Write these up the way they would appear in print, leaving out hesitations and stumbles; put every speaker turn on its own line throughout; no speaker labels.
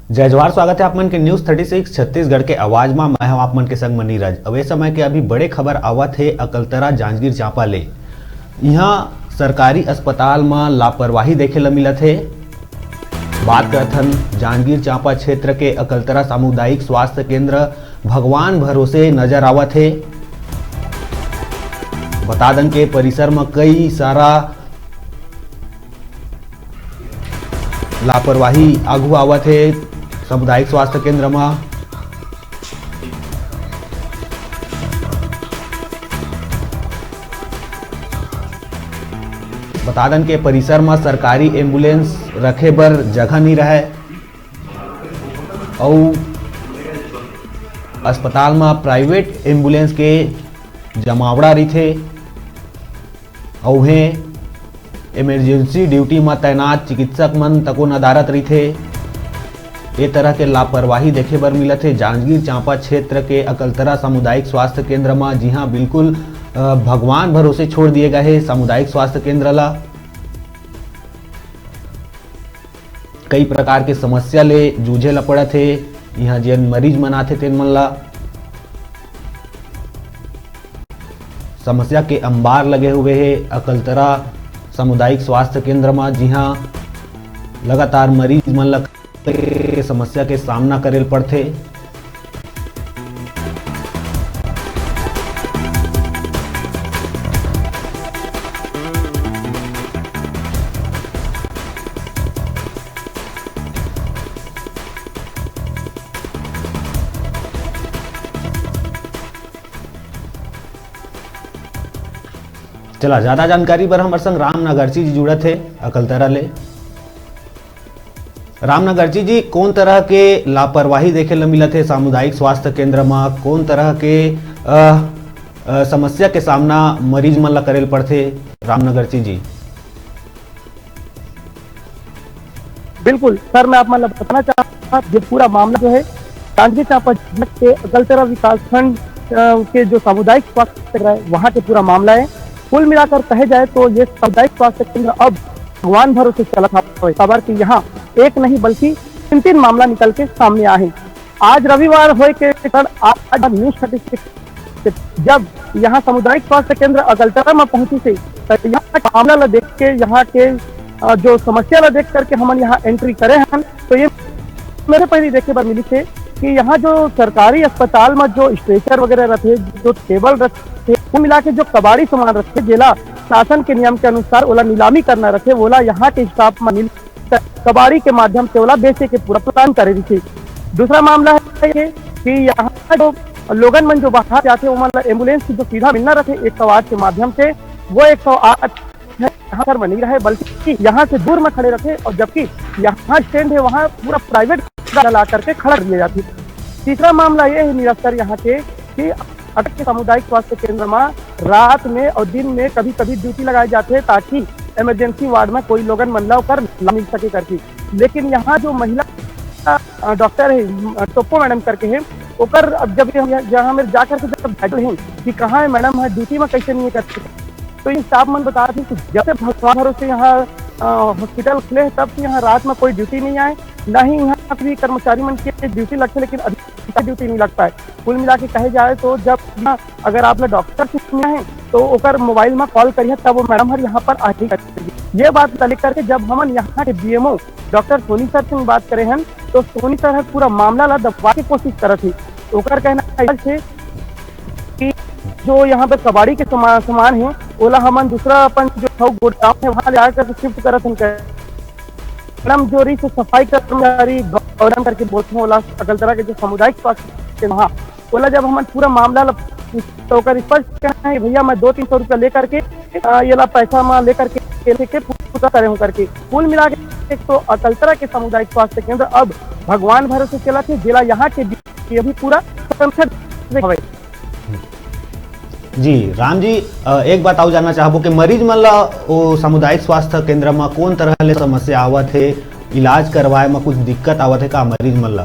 जय जवाहर, स्वागत है आप मन के न्यूज 36 छत्तीसगढ़ के आवाज में। मैं हूं आप मन के संग मनीरज। अब इस समय के अभी बड़े खबर आवत है अकलतरा जांजगीर चांपा ले। यहाँ सरकारी अस्पताल में लापरवाही देखे ला मिलत है। बात करत हन जांजगीर चांपा क्षेत्र के अकलतरा सामुदायिक स्वास्थ्य केंद्र भगवान भरोसे नजर आवत है। बता दन के परिसर में कई सारा लापरवाही आगू आवत है सामुदायिक स्वास्थ्य केंद्र में। बता दन के परिसर में सरकारी एम्बुलेंस रखे बर जगह नहीं रहे और अस्पताल में प्राइवेट एम्बुलेंस के जमावड़ा रही थे और इमरजेंसी ड्यूटी में तैनात चिकित्सक मन तको नदारत रही थे। ये तरह के लापरवाही देखे बर मिलत है जांजगीर चांपा क्षेत्र के अकलतरा सामुदायिक स्वास्थ्य केंद्र में। जी हाँ, बिल्कुल भगवान भरोसे छोड़ दिए गए है सामुदायिक स्वास्थ्य केंद्र ला। कई प्रकार के समस्या ले जूझे ला पड़त है। यहाँ जिन मरीज मन आते तेन मन ला समस्या के अंबार लगे हुए है अकलतरा सामुदायिक स्वास्थ्य केंद्र में। जी हाँ, लगातार मरीज मन ला समस्या के सामना करे पड़ते। चला ज्यादा जानकारी पर हमारे संग रामनगरची जी जुड़त है अकलतरा ले। रामनगरची जी, कौन तरह के लापरवाही देखे ला मिलत है सामुदायिक स्वास्थ्य केंद्र में? कौन तरह के समस्या के सामना मरीज मन ला करे पड़ते रामनगरची जी?
बिल्कुल सर, मैं आप मतलब बताना चाहता हूँ, ये पूरा मामला जो है जांजगीर चांपा जिले के अकलतरा विकासखंड के जो सामुदायिक स्वास्थ्य केंद्र है वहाँ के पूरा मामला है। कुल मिलाकर कहे जाए तो ये सामुदायिक स्वास्थ्य केंद्र अब भगवान भरोसे चला था। खबर कि यहाँ एक नहीं बल्कि तीन मामला निकल के सामने आए। आज रविवार होए के आज न्यूज 36 जब यहाँ सामुदायिक स्वास्थ्य केंद्र अकलतरा में पहुंची थे तो यहाँ मामला ला देख के यहाँ के जो समस्या ला देख करके हम यहाँ एंट्री करे हैं तो ये मेरे पहले देखे बार मिली थे कि यहाँ जो सरकारी अस्पताल में जो स्ट्रेचर वगैरह रखे, जो टेबल रखे, वो मिला के जो कबाड़ी सामान रखे जिला शासन के नियम के अनुसार ओला नीलामी करना रखे, ओला यहाँ के स्टाफ में मिल कबाड़ी के माध्यम से ओला बेचे के पूरा प्लान करे थी। दूसरा मामला है कि यहाँ जो लोगन मन जो बाहर जाते वो मतलब एम्बुलेंस की जो सीधा मिलना रखे 108 के माध्यम से, वो 108 यहाँ पर बनी रहे बल्कि यहाँ से दूर में खड़े रखे, और जबकि यहाँ स्टैंड है वहाँ पूरा प्राइवेट ला करके खड़ा दिया जाती। तीसरा मामला ये है निरस्तर यहाँ के कि अटक के सामुदायिक स्वास्थ्य केंद्र में रात में और दिन में कभी कभी ड्यूटी लगाए जाते हैं ताकि इमरजेंसी वार्ड में कोई लोगन मनला कर मिल सके करके। लेकिन यहाँ जो महिला डॉक्टर है टोप्पो मैडम करके है ओकर अब जब जहाँ में जाकर के जब बैठे हैं कि कहाँ है मैडम, है ड्यूटी में कैसे नहीं करते, तो ये स्टाफ मन बता रहे थे कि जब से भगवान भरोसे यहाँ हॉस्पिटल खुले हैं तब से यहाँ रात में कोई ड्यूटी नहीं आए, ना ही यहाँ भी कर्मचारी मन के ड्यूटी लगते, लेकिन ड्यूटी नहीं लग पाए। कुल मिला के कहे जाए तो जब अगर आप डॉक्टर से सुना है तो ओकर मोबाइल में कॉल करिए तब वो मैडम हर यहाँ पर आके करेगी। ये बात लेकर के जब हम यहाँ के बीएमओ डॉक्टर सोनी सर से बात करे हैं तो सोनी सर पूरा मामला ला दबा की कोशिश करत थी। ओकर कहना है कि जो यहाँ पे कबाड़ी के सामान है ओला हमन दूसरा अपन जो गोडाउन है वहाँ ले आकर शिफ्ट करत हैं। मैडम जो रही से सफाई कर्मचारी गौरव करके बोलते हैं ओला अकलतरा के जो सामुदायिक स्वास्थ्य वहाँ ओला जब हम पूरा मामला तो स्पष्ट कहना है भैया मैं 200-300 रुपया लेकर के ये ला पैसा में लेकर के पूरा करे हूँ करके। कुल मिला के तो अकलतरा के सामुदायिक स्वास्थ्य केंद्र अब भगवान भरोसे चला थे जिला यहाँ के अभी पूरा
जी राम जी, एक बात और जानना चाहबो कि मरीज मन ला वो सामुदायिक स्वास्थ्य केंद्र में कौन तरह ले समस्या आवत है, इलाज करवाए में कुछ दिक्कत आवत है का मरीज मन ला?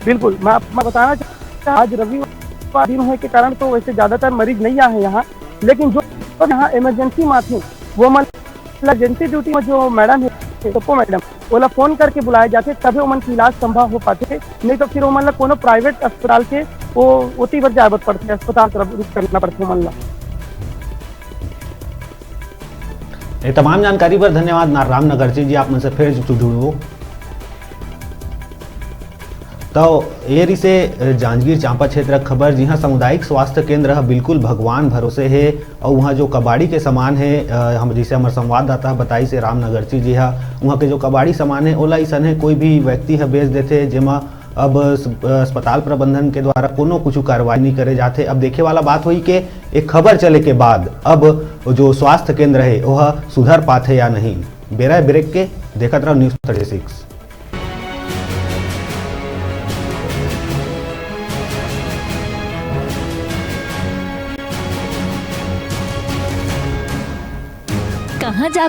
बिल्कुल, मैं बताना चाहता आज रविवार दिन होने के कारण तो वैसे ज्यादातर मरीज नहीं आए यहाँ, लेकिन जो यहाँ इमरजेंसी में थे वो मतलब इमरजेंसी ड्यूटी में जो मैडम है थे तो मैडम ओला फोन करके बुलाए जाते तभी ओमन के इलाज संभव हो पाते थे, नहीं तो फिर ओमन ला कोनो प्राइवेट अस्पताल के वो ओती बर जावत पड़ते, अस्पताल तरफ रुख करना पड़ते ओमन ला।
ये तमाम जानकारी पर धन्यवाद रामनगर जी आप से फिर जुड़ो। तो ये रही से जांजगीर चांपा क्षेत्र खबर, जी हाँ सामुदायिक स्वास्थ्य केंद्र है बिल्कुल भगवान भरोसे है और वहाँ जो कबाड़ी के सामान है हम जैसे हमारे संवाददाता बताई से रामनगर जी हाँ वहाँ के जो कबाड़ी सामान है ओला ऐसा है कोई भी व्यक्ति है बेच देते जेमा अब अस्पताल प्रबंधन के द्वारा कोनो कुछ कार्रवाई नहीं करे जाते। अब देखे वाला बात हुई कि एक खबर चले के बाद अब जो स्वास्थ्य केंद्र है वह सुधर पाते या नहीं। बेरा ब्रेक के देखत रहो न्यूज़ 36।
कहाँ जा